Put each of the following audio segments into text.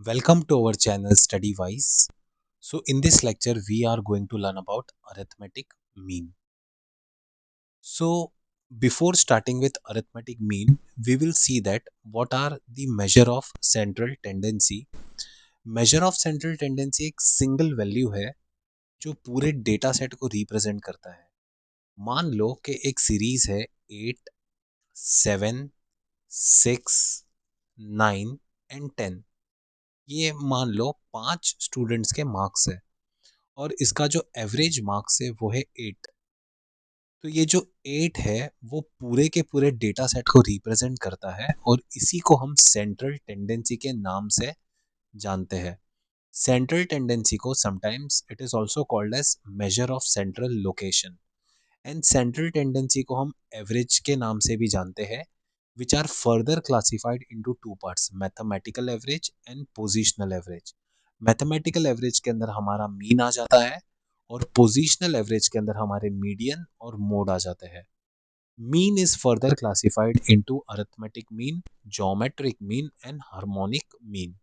Welcome to our channel StudyWise. So in this lecture we are going to learn about arithmetic mean. So before starting with arithmetic mean, we will see that what are the measure of central tendency. Measure of central tendency एक single value है जो पूरे data set को represent करता है. मान लो कि एक सीरीज है 8, 7, 6, 9 एंड 10. ये मान लो 5 स्टूडेंट्स के मार्क्स है और इसका जो एवरेज मार्क्स है वो है 8. तो ये जो 8 है वो पूरे के पूरे डेटा सेट को रिप्रेजेंट करता है और इसी को हम सेंट्रल टेंडेंसी के नाम से जानते हैं. सेंट्रल टेंडेंसी को sometimes it is also called as measure of central location. And central tendency को हम एवरेज के नाम से भी जानते हैं, which are further classified into two parts, mathematical average and positional average. Mathematical average के अंदर हमारा मीन आ जाता है और पोजिशनल एवरेज के अंदर हमारे मीडियन और मोड आ जाते हैं. Mean is further classified into arithmetic mean, geometric mean and harmonic mean.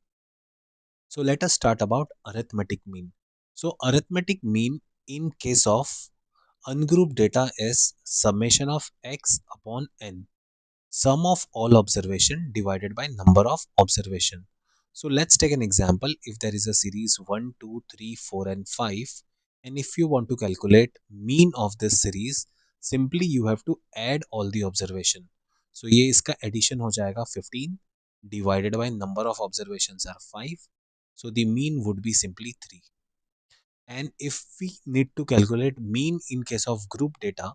So let us start about arithmetic mean. So arithmetic mean in case of ungrouped data is summation of x upon n, sum of all observation divided by number of observation. So let's take an example. If there is a series 1, 2, 3, 4 and 5, and if you want to calculate mean of this series, simply you have to add all the observation. So ये इसका addition हो जाएगा 15 divided by number of observations are 5. So the mean would be simply 3. And if we need to calculate mean in case of group data,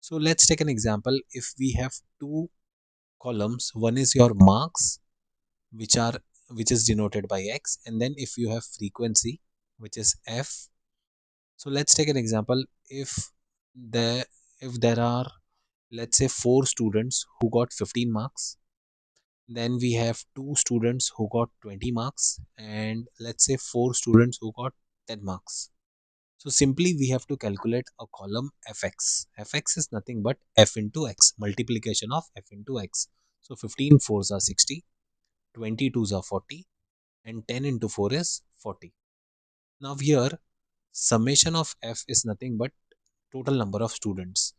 so let's take an example. If we have two columns, one is your marks which is denoted by x, and then if you have frequency which is f. So let's take an example. If there are, let's say, 4 students who got 15 marks, then we have 2 students who got 20 marks, and let's say 4 students who got 10 marks. So simply we have to calculate a column fx. Fx is nothing but f into x, multiplication of f into x. So 15 fours are 60, 20 twos are 40, and 10 into 4 is 40. Now here summation of f is nothing but total number of students.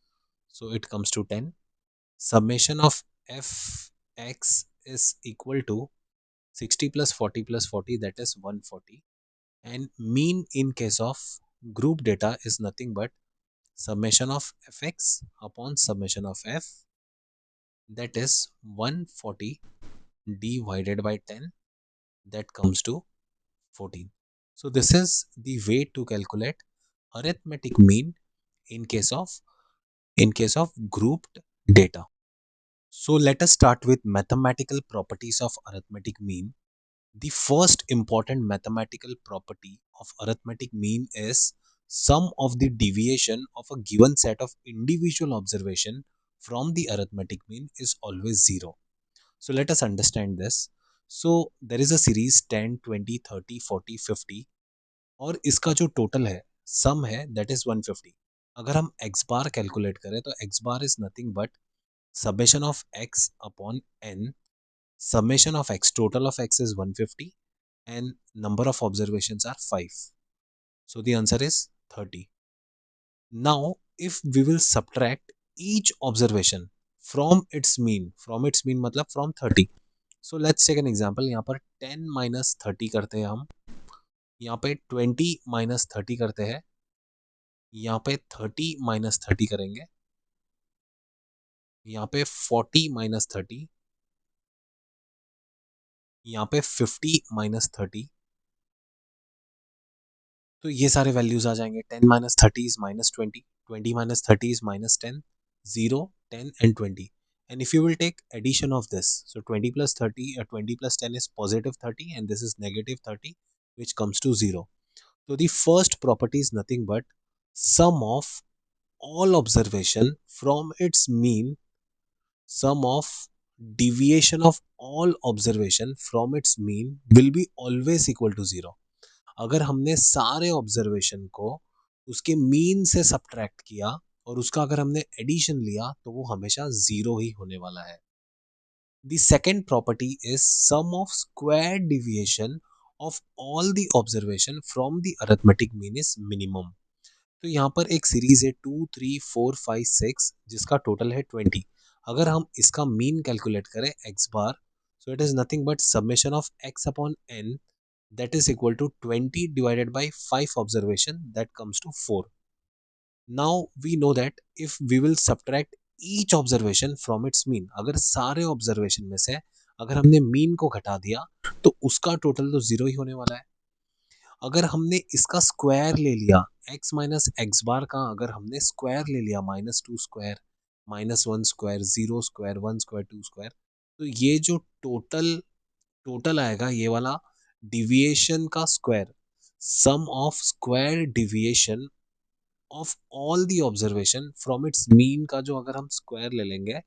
So it comes to 10. Summation of fx is equal to 60 plus 40 plus 40, that is 140. And mean in case of group data is nothing but summation of fx upon summation of f, that is 140 divided by 10, that comes to 14. So this is the way to calculate arithmetic mean in case of grouped data. So let us start with mathematical properties of arithmetic mean. The first important mathematical property of arithmetic mean is sum of the deviation of a given set of individual observation from the arithmetic mean is always 0. So let us understand this. So there is a series 10, 20, 30, 40, 50 और इसका जो total है सम है that is 150. अगर हम x बार calculate करें तो x bar is nothing but summation of x upon n. Summation of x, total of x is 150 and number of observations are 5. So the answer is 30. Now if we will subtract each observation from its mean मतलब from 30. So let's take an example. यहाँ पर 10 minus 30 करते हैं हम, यहाँ पे 20 minus 30 करते हैं, यहाँ पे 30 minus 30 करेंगे, यहाँ पे 40 minus 30, यहाँ पे 50 minus 30. तो ये सारे वैल्यूज आ जाएंगे. 10 minus 30 is minus 20, 20 minus 30 is minus 10, 0, 10 and 20. And if you will take addition of this, so 20 plus 30, 20 plus 10 is positive 30 and this is negative 30, which comes to 0. So the first property is nothing but sum of all observation from its mean, sum of deviation of all observation from its mean will be always equal to 0. अगर हमने सारे observation को उसके mean से subtract किया और उसका अगर हमने एडिशन लिया तो वो हमेशा 0 ही होने वाला है. The second property is sum of square deviation of all the observation from the arithmetic mean is minimum. तो यहाँ पर एक सीरीज है 2 3 4 5 6 जिसका टोटल है 20। अगर हम इसका मीन कैलकुलेट करें x bar, so it is nothing but summation of x upon n, that is equal to 20 divided by 5 observation, that comes to 4. Now we know that if we will subtract each observation from its mean, अगर सारे observation में से अगर हमने mean को घटा दिया तो उसका टोटल तो जीरो ही होने वाला है। अगर हमने इसका स्क्वायर ले लिया, x माइनस एक्स बार का अगर हमने स्क्वायर ले लिया, -2 square, -1 square, 0 square, 1 square, 2 square, तो ये जो टोटल टोटल आएगा ये वाला डिविएशन का square, sum of square deviation of all the observation from its mean का जो अगर हम स्क्वायर ले लेंगे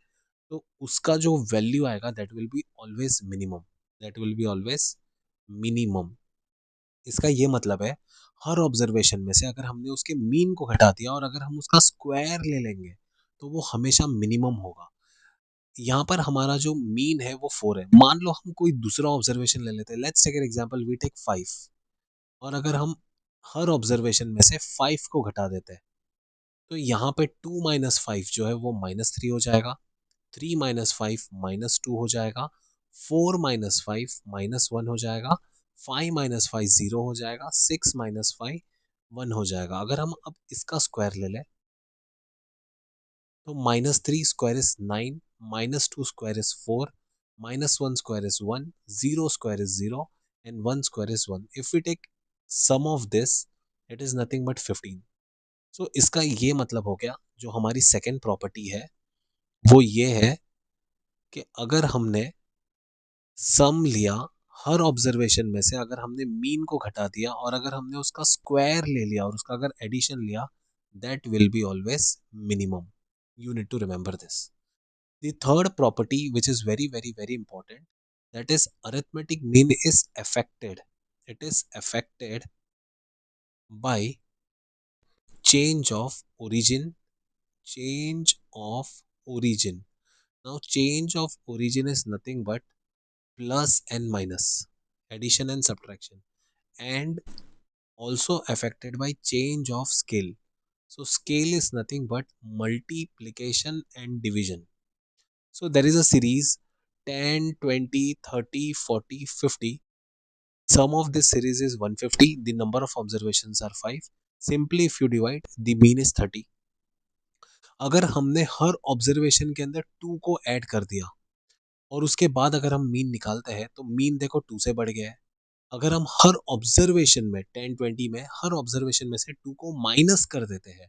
तो उसका जो वैल्यू आएगा that will be always minimum, that will be always minimum. इसका ये मतलब है हर ऑब्जर्वेशन में से अगर हमने उसके मीन को घटा दिया और अगर हम उसका स्क्वायर ले लेंगे तो वो हमेशा मिनिमम होगा। यहाँ पर हमारा जो मीन है वो 4 है। मान लो हम कोई दूसरा ऑब्जर्वेशन ले लेते हैं, let's take an example, we take 5, और अगर हम हर ऑब्जर्वेशन में से 5 को घटा देते हैं तो यहाँ पे 2 माइनस 5 जो है वो -3 हो जाएगा, 3 माइनस 5 -2 हो जाएगा, 4 माइनस 5 -1 हो जाएगा, 5 माइनस 5 0 हो जाएगा, 6 माइनस 5 1 हो जाएगा। अगर हम अब इसका स्क्वायर ले लें तो -3 square is 9, -2 square is 4, -1 square is 1, 0 square is 0 and 1 square is 1। If we take sum of this it is nothing but 15। So इसका ये मतलब हो गया, जो हमारी सेकेंड प्रॉपर्टी है वो ये है कि अगर हमने सम लिया हर ऑब्जर्वेशन में से, अगर हमने मीन को घटा दिया और अगर हमने उसका स्क्वायर ले लिया और उसका अगर एडिशन लिया, that will be always minimum. You need to remember this. The third property which is very very very important, that is arithmetic mean is affected, it is affected by change of origin, change of origin. Now change of origin is nothing but plus and minus, addition and subtraction, and also affected by change of scale. So scale is nothing but multiplication and division. So there is a series 10, 20, 30, 40, 50. Sum of this series is 150. The number of observations are 5. Simply if you divide, the mean is 30. अगर हमने हर observation के अंदर 2 को add कर दिया और उसके बाद अगर हम मीन निकालते हैं तो मीन देखो 2 से बढ़ गया है। अगर हम हर ऑब्जर्वेशन में 10 20 में हर ऑब्जर्वेशन में से 2 को माइनस कर देते हैं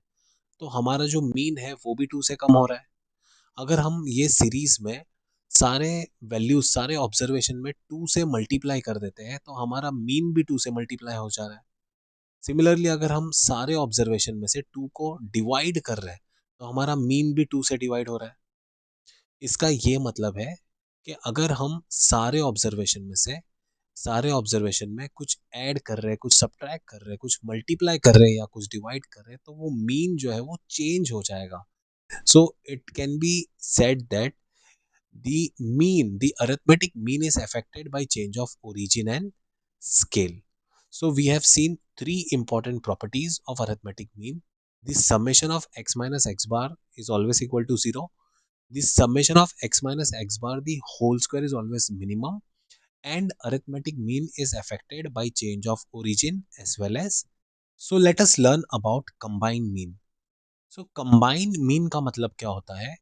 तो हमारा जो मीन है वो भी 2 से कम हो रहा है। अगर हम ये सीरीज में सारे वैल्यूज सारे ऑब्जर्वेशन में 2 से मल्टीप्लाई कर देते हैं तो हमारा मीन भी 2 से मल्टीप्लाई हो जा रहा है। सिमिलरली अगर हम सारे ऑब्जर्वेशन में से 2 को डिवाइड कर रहे हैं तो हमारा मीन भी 2 से डिवाइड हो रहा है। इसका ये मतलब है कि अगर हम सारे ऑब्जर्वेशन में कुछ ऐड कर रहे हैं, कुछ सब्ट्रैक्ट कर रहे हैं, कुछ मल्टीप्लाई कर रहे हैं या कुछ डिवाइड कर रहे हैं तो वो मीन जो है वो चेंज हो जाएगा। So it can be said that the arithmetic mean is affected by change of origin and scale. So we have seen three important properties of arithmetic mean. The summation of x minus x bar is always equal to 0. The summation of x minus x bar, the whole square, is always minimum, and arithmetic mean is affected by change of origin as well as. So let us learn about combined mean. So combined mean का मतलब क्या होता है?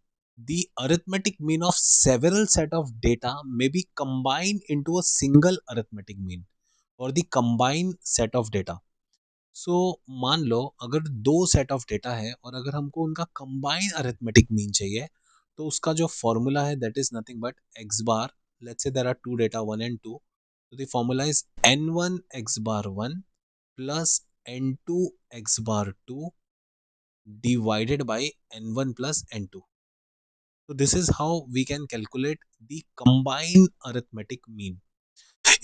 The arithmetic mean of several set of data may be combined into a single arithmetic mean or the combined set of data. So मान लो अगर दो set of data है और अगर हमको उनका कंबाइन अरिथमेटिक मीन चाहिए तो उसका जो फॉर्मूला है that is nothing but x bar, let's say there are two data 1 and 2, so the formula is n1 x bar 1 plus n2 x bar 2 divided by n1 plus n2. So this is how we can calculate the combined arithmetic mean.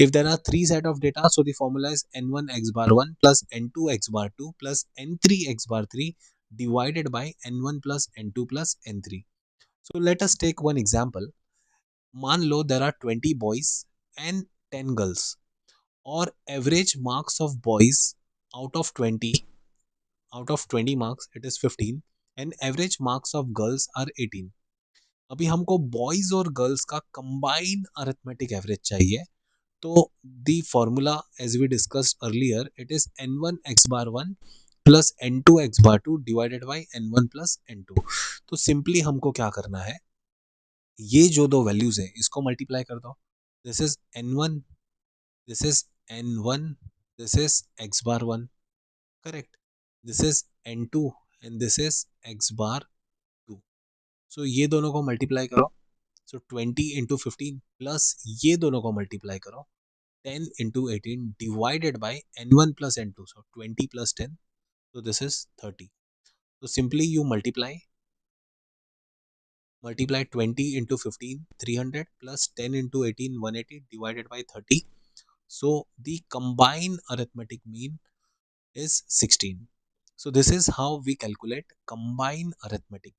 If there are three set of data, so the formula is n1 x bar 1 plus n2 x bar 2 plus n3 x bar 3 divided by n1 plus n2 plus n3. So let us take one example. मान लो there are 20 boys and 10 girls, और average marks of boys out of 20, out of 20 marks it is 15, and average marks of girls are 18। अभी हमको boys और girls का combine arithmetic average चाहिए। तो the formula as we discussed earlier, it is n1 x bar 1 plus n2 x bar 2 divided by n1 plus n2। तो simply हमको क्या करना है, ये जो दो वैल्यूज है इसको मल्टीप्लाई कर दो। This is n1, this is n1, this is x bar 1, correct, this is n2 and this is x bar 2। सो ये दोनों को मल्टीप्लाई करो, सो 20 इंटू 15 प्लस ये दोनों को मल्टीप्लाई करो 10 into 18 divided by n1 plus n2, so 20 plus 10, so this is 30। so simply you multiply 20 into 15 300 plus 10 into 18 180 divided by 30, so the combined arithmetic mean is 16। so this is how we calculate combined arithmetic।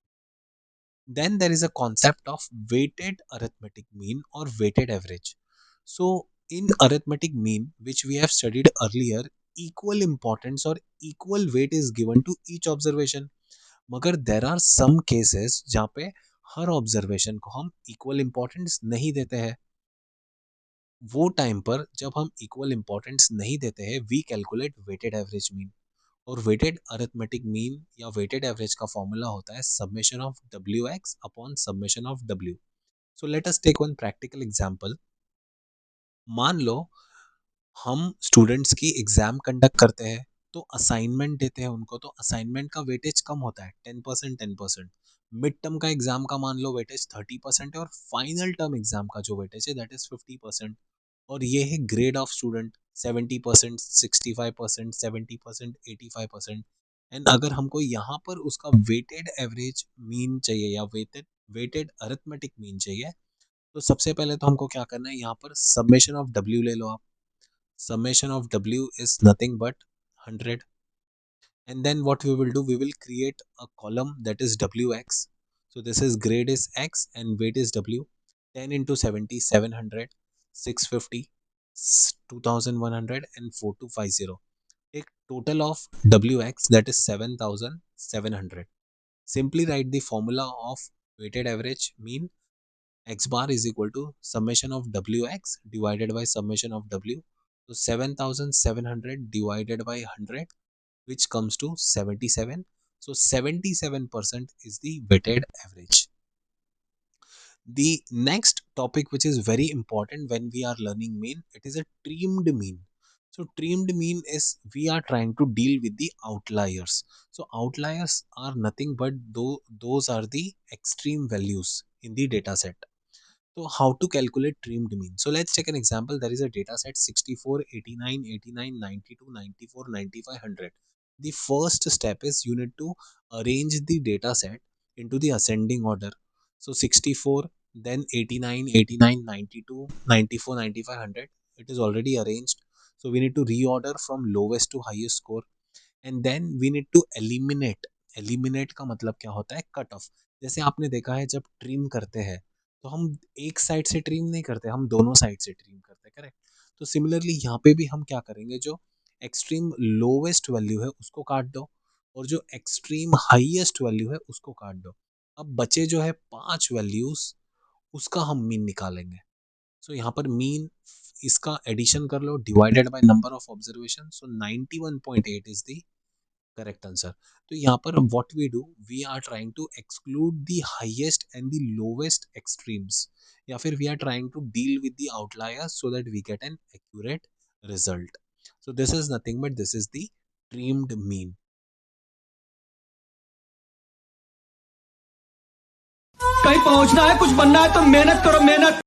Then there is a concept of weighted arithmetic mean or weighted average। So in arithmetic mean, which we have studied earlier, equal importance or equal weight is given to each observation। मगर there are some cases जहाँ पे हर observation को हम equal importance नहीं देते हैं। वो time पर जब हम equal importance नहीं देते हैं, we calculate weighted average mean। और वेटेड अरिथमेटिक मीन या वेटेड एवरेज का फॉर्मूला होता है summation of W X upon summation of W. So let us take one practical example. मान लो हम स्टूडेंट्स की एग्जाम कंडक्ट करते हैं, तो असाइनमेंट देते हैं उनको, तो असाइनमेंट का वेटेज कम होता है 10%, 10%। मिड टर्म का एग्जाम का मान लो वेटेज 30% है, और फाइनल टर्म एग्जाम का जो वेटेज है दैट इज 50%। और ये है ग्रेड ऑफ स्टूडेंट 70%, 65%, 70%, 85%। एंड अगर हमको यहाँ पर उसका वेटेड एवरेज मीन चाहिए या वेटेड वेटेड अरिथमेटिक मीन चाहिए, तो सबसे पहले तो हमको क्या करना है, यहाँ पर समेशन ऑफ डब्ल्यू ले लो आप। summation of w is nothing but 100, and then what we will do, we will create a column that is wx। so this is grade is x and weight is w, 10 into 70 700, 650, 2100 and 4250, take total of wx that is 7700। simply write the formula of weighted average mean, x bar is equal to summation of wx divided by summation of w। So 7700 divided by 100, which comes to 77। So 77% is the weighted average। The next topic, which is very important when we are learning mean, it is a trimmed mean। So trimmed mean is we are trying to deal with the outliers। So outliers are nothing but those are the extreme values in the data set। So how to calculate trimmed mean? So let's take an example. There is a data set 64, 89, 89, 92, 94, 95, 100. The first step is you need to arrange the data set into the ascending order। So 64, then 89, 89, 92, 94, 95, 100. It is already arranged। So we need to reorder from lowest to highest score, and then we need to eliminate. Eliminate का मतलब क्या होता है, cut off. जैसे आपने देखा है जब ट्रिम करते हैं तो हम एक साइड से ट्रिम नहीं करते, हम दोनों साइड से ट्रिम करते हैं, करेक्ट। तो सिमिलरली यहाँ पे भी हम क्या करेंगे, जो एक्सट्रीम लोवेस्ट वैल्यू है उसको काट दो, और जो एक्सट्रीम हाईएस्ट वैल्यू है उसको काट दो। अब बचे जो है 5 वैल्यूज, उसका हम मीन निकालेंगे। सो यहाँ पर मीन इसका एडिशन कर लो divided by number of observation, so 91.8 is the correct answer. तो यहाँ पर what we do, we are trying to exclude the highest and the lowest extremes, या फिर we are trying to deal with the outliers so that we get an accurate result. So this is nothing but this is the trimmed mean. कहीं पहुंचना है, कुछ बनना है तो मेहनत करो, मेहनत।